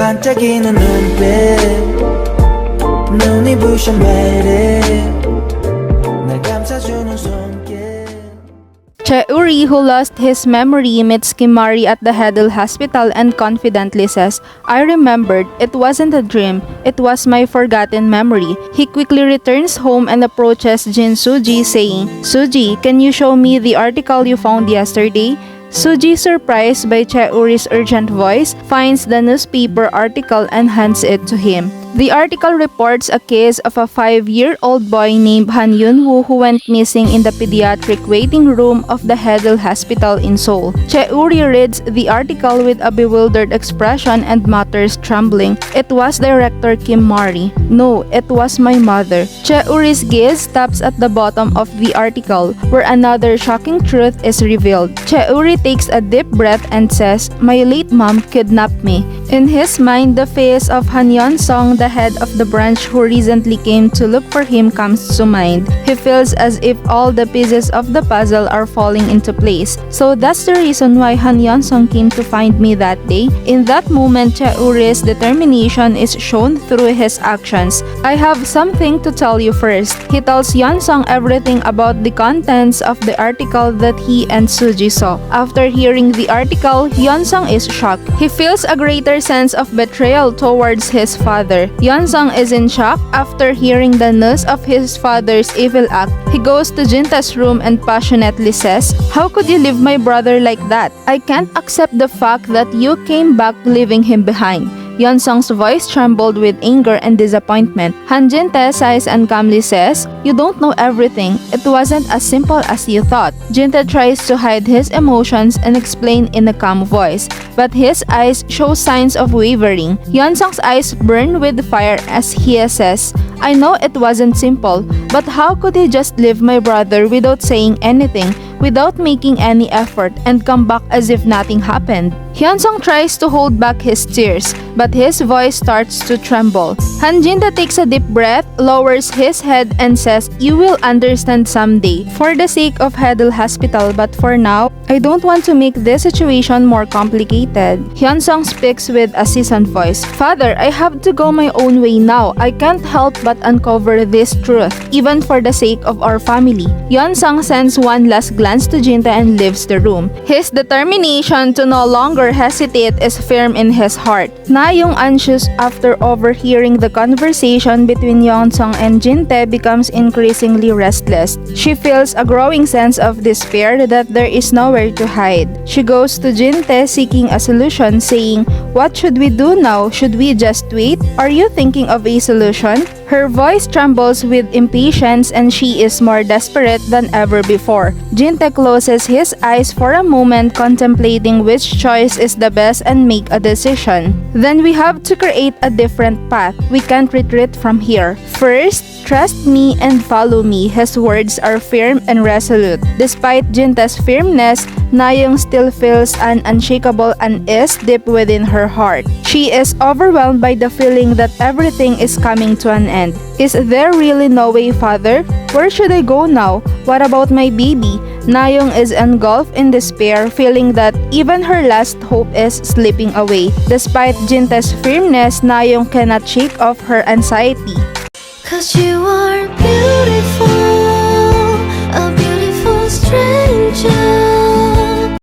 반짝이는 눈빛 눈이 부셔 매일 날 감싸주는 손길. Chae Woo Ri, who lost his memory, meets Kim Mari at the Haedeul Hospital and confidently says, "I remembered. It wasn't a dream. It was my forgotten memory." He quickly returns home and approaches Jin Soo Ji, saying, "Soo Ji, can you show me the article you found yesterday?" Soo Ji, surprised by Chae Woo Ri's urgent voice, finds the newspaper article and hands it to him. The article reports a case of a 5-year-old boy named Han Yun-woo who went missing in the pediatric waiting room of the Haedeul Hospital in Seoul. Chae Woo Ri reads the article with a bewildered expression and mutters, trembling, "It was Director Kim Mari. No, it was my mother." Chae Woo Ri's gaze stops at the bottom of the article, where another shocking truth is revealed. Chae Woo Ri takes a deep breath and says, "My late mom kidnapped me." In his mind, the face of Han Yeon-sung, the head of the branch who recently came to look for him, comes to mind. He feels as if all the pieces of the puzzle are falling into place. So that's the reason why Han Yeon-sung came to find me that day. In that moment, Chae Woo Ri's determination is shown through his actions. "I have something to tell you first." He tells Yeon-sung everything about the contents of the article that he and Soo Ji saw. After hearing the article, Yeon-sung is shocked. He feels a greater sense of betrayal towards his father. Yeon-sung is in shock after hearing the news of his father's evil act. He goes to Jintae's room and passionately says, "How could you leave my brother like that? I can't accept the fact that you came back leaving him behind." Yeon-sung's voice trembled with anger and disappointment. Han Jintae sighs and calmly says, "You don't know everything. It wasn't as simple as you thought." Jintae tries to hide his emotions and explain in a calm voice, but his eyes show signs of wavering. Yeon-sung's eyes burn with fire as he says, "I know it wasn't simple, but how could he just leave my brother without saying anything, without making any effort, and come back as if nothing happened?" Yeon-sung tries to hold back his tears, but his voice starts to tremble. Han Jintae takes a deep breath, lowers his head, and says, "You will understand someday, for the sake of Haedeul Hospital, but for now, I don't want to make this situation more complicated." Yeon-sung speaks with a seasoned voice, "Father, I have to go my own way now. I can't help but uncover this truth, even for the sake of our family." Yeon-sung sends one last glance to Jintae and leaves the room. His determination to no longer hesitate is firm in his heart. Na-young, anxious after overhearing the conversation between Yeon-sung and Jintae, becomes increasingly restless. She feels a growing sense of despair that there is nowhere to hide. She goes to Jintae seeking a solution, saying, "What should we do now? Should we just wait? Are you thinking of a solution?" Her voice trembles with impatience and she is more desperate than ever before. Jintae closes his eyes for a moment, contemplating which choice is the best and make a decision. "Then we have to create a different path. We can't retreat from here. First, trust me and follow me." His words are firm and resolute. Despite Jintae's firmness, Na-young still feels an unshakable unease deep within her heart. She is overwhelmed by the feeling that everything is coming to an end. Is there really no way, Father? Where should I go now? What about my baby? Na-young is engulfed in despair, feeling that even her last hope is slipping away. Despite Jintae's firmness, Na-young cannot shake off her anxiety. "'Cause you are beautiful, a beautiful stranger.